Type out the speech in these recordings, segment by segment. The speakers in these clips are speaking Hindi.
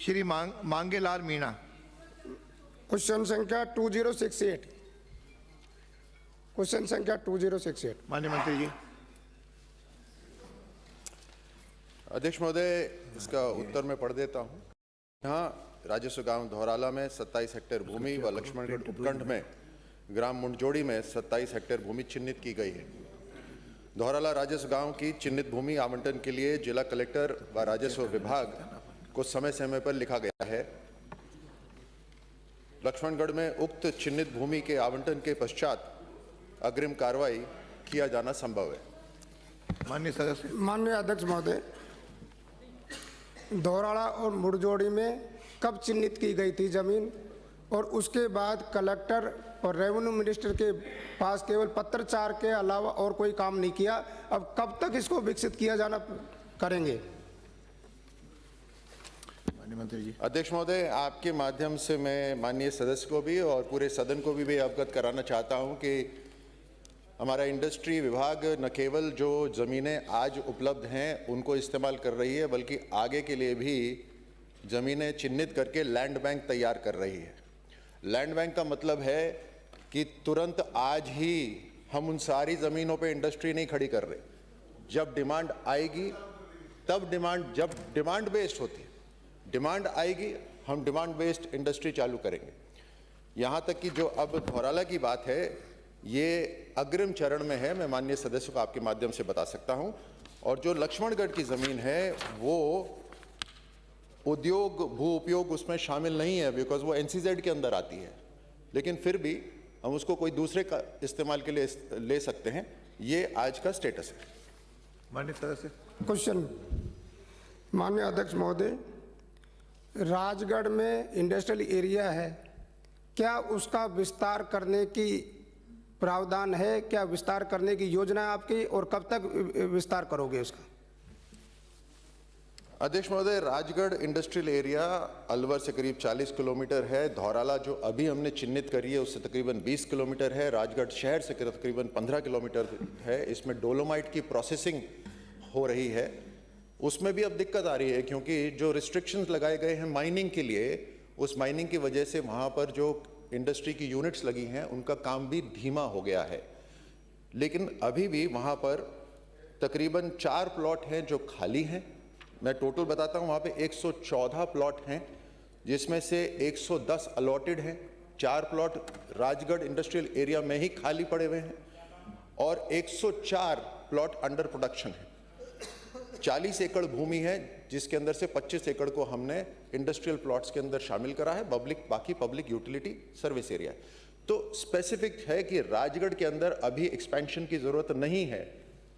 श्री मांगेलाल मीणा। क्वेश्चन संख्या 2068। क्वेश्चन संख्या 2068। माननीय मंत्री जी। अध्यक्ष महोदय, इसका उत्तर मैं पढ़ देता हूँ। यहाँ राजस्व गांव धौराला में 27 हेक्टेयर भूमि व लक्ष्मणगढ़ उपखंड में ग्राम मुंडजोड़ी में 27 हेक्टेयर भूमि चिन्हित की गई है। धौराला राजस्व गांव की चिन्हित भूमि आवंटन के लिए जिला कलेक्टर व राजस्व विभाग को समय समय पर लिखा गया है। लक्ष्मणगढ़ में उक्त चिन्हित भूमि के आवंटन के पश्चात अग्रिम कार्रवाई किया जाना संभव है। माननीय सदस्य। माननीय अध्यक्ष महोदय, धौराला और मुंडजोड़ी में कब चिन्हित की गई थी जमीन, और उसके बाद कलेक्टर और रेवेन्यू मिनिस्टर के पास केवल पत्राचार के अलावा और कोई काम नहीं किया। अब कब तक इसको विकसित किया जाना करेंगे? माननीय मंत्री जी। अध्यक्ष महोदय, आपके माध्यम से मैं माननीय सदस्य को भी और पूरे सदन को भी अवगत कराना चाहता हूं कि हमारा इंडस्ट्री विभाग न केवल जो ज़मीनें आज उपलब्ध हैं उनको इस्तेमाल कर रही है, बल्कि आगे के लिए भी ज़मीनें चिन्हित करके लैंड बैंक तैयार कर रही है। लैंड बैंक का मतलब है कि तुरंत आज ही हम उन सारी ज़मीनों पे इंडस्ट्री नहीं खड़ी कर रहे। जब डिमांड आएगी तब जब डिमांड बेस्ड होती है, डिमांड आएगी हम डिमांड बेस्ड इंडस्ट्री चालू करेंगे। यहाँ तक कि जो अब धौराला की बात है ये अग्रिम चरण में है, मैं माननीय सदस्य को आपके माध्यम से बता सकता हूँ। और जो लक्ष्मणगढ़ की ज़मीन है वो उद्योग भू उपयोग उसमें शामिल नहीं है, बिकॉज वो एनसीजेड के अंदर आती है, लेकिन फिर भी हम उसको कोई दूसरे का इस्तेमाल के लिए ले सकते हैं। ये आज का स्टेटस है। माननीय सदस्य। क्वेश्चन। माननीय अध्यक्ष महोदय, राजगढ़ में इंडस्ट्रियल एरिया है, क्या उसका विस्तार करने की प्रावधान है? क्या विस्तार करने की योजना है आपकी, और कब तक विस्तार करोगे उसका? अध्यक्ष महोदय, राजगढ़ इंडस्ट्रियल एरिया अलवर से करीब 40 किलोमीटर है। धौराला जो अभी हमने चिन्हित करी है उससे तकरीबन 20 किलोमीटर है। राजगढ़ शहर से तकरीबन 15 किलोमीटर है। इसमें डोलोमाइट की प्रोसेसिंग हो रही है। उसमें भी अब दिक्कत आ रही है क्योंकि जो रिस्ट्रिक्शंस लगाए गए हैं माइनिंग के लिए, उस माइनिंग की वजह से वहाँ पर जो इंडस्ट्री की यूनिट्स लगी हैं उनका काम भी धीमा हो गया है। लेकिन अभी भी वहाँ पर तकरीबन 4 प्लॉट हैं जो खाली हैं। मैं टोटल बताता हूँ, वहाँ पे 114 प्लॉट हैं जिसमें से 110 अलॉटेड हैं। 4 प्लॉट राजगढ़ इंडस्ट्रियल एरिया में ही खाली पड़े हुए हैं और 104 प्लॉट अंडर प्रोडक्शन है। 40 एकड़ भूमि है जिसके अंदर से 25 एकड़ को हमने इंडस्ट्रियल प्लॉट्स के अंदर शामिल करा है। बाकी पब्लिक यूटिलिटी सर्विस एरिया है। तो स्पेसिफिक है कि राजगढ़ के अंदर अभी एक्सपेंशन की जरूरत नहीं है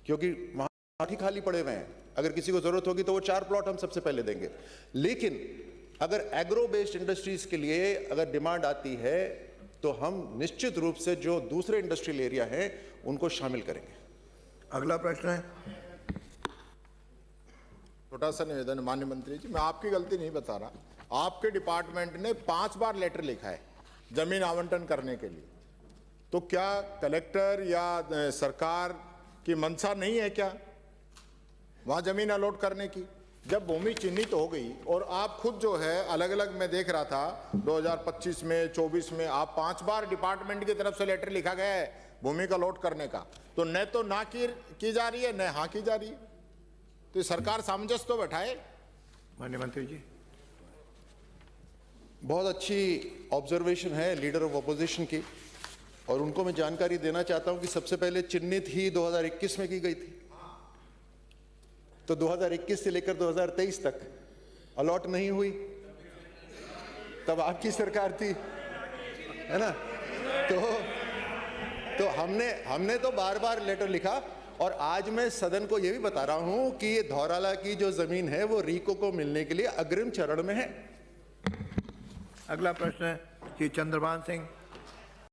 क्योंकि वहां ही खाली पड़े हुए हैं। अगर किसी को जरूरत होगी तो वो 4 प्लॉट हम सबसे पहले देंगे। लेकिन अगर एग्रो बेस्ड इंडस्ट्रीज के लिए अगर डिमांड आती है तो हम निश्चित रूप से जो दूसरे इंडस्ट्रियल एरिया हैं उनको शामिल करेंगे। अगला प्रश्न है। छोटा सा निवेदन, माननीय मंत्री जी, मैं आपकी गलती नहीं बता रहा। आपके डिपार्टमेंट ने 5 बार लेटर लिखा है जमीन आवंटन करने के लिए। तो क्या कलेक्टर या सरकार की मंशा नहीं है क्या वहां जमीन अलॉट करने की? जब भूमि चिन्हित हो गई और आप खुद जो है अलग अलग मैं देख रहा था 2025 में 24 में आप 5 बार डिपार्टमेंट की तरफ से लेटर लिखा गया है भूमि का अलॉट करने का, तो न तो ना की जा रही है न हाँ की जा रही है। तो सरकार सामंजस्य तो बैठाए। माननीय मंत्री जी। बहुत अच्छी ऑब्जर्वेशन है लीडर ऑफ अपोजिशन की, और उनको मैं जानकारी देना चाहता हूं कि सबसे पहले चिन्हित ही 2021 में की गई थी। तो 2021 से लेकर 2023 तक अलॉट नहीं हुई, तब आपकी सरकार थी, है ना? तो हमने तो बार बार लेटर लिखा। और आज मैं सदन को यह भी बता रहा हूं कि ये धौराला की जो जमीन है वो रीको को मिलने के लिए अग्रिम चरण में है। अगला प्रश्न है श्री चंद्रभान सिंह।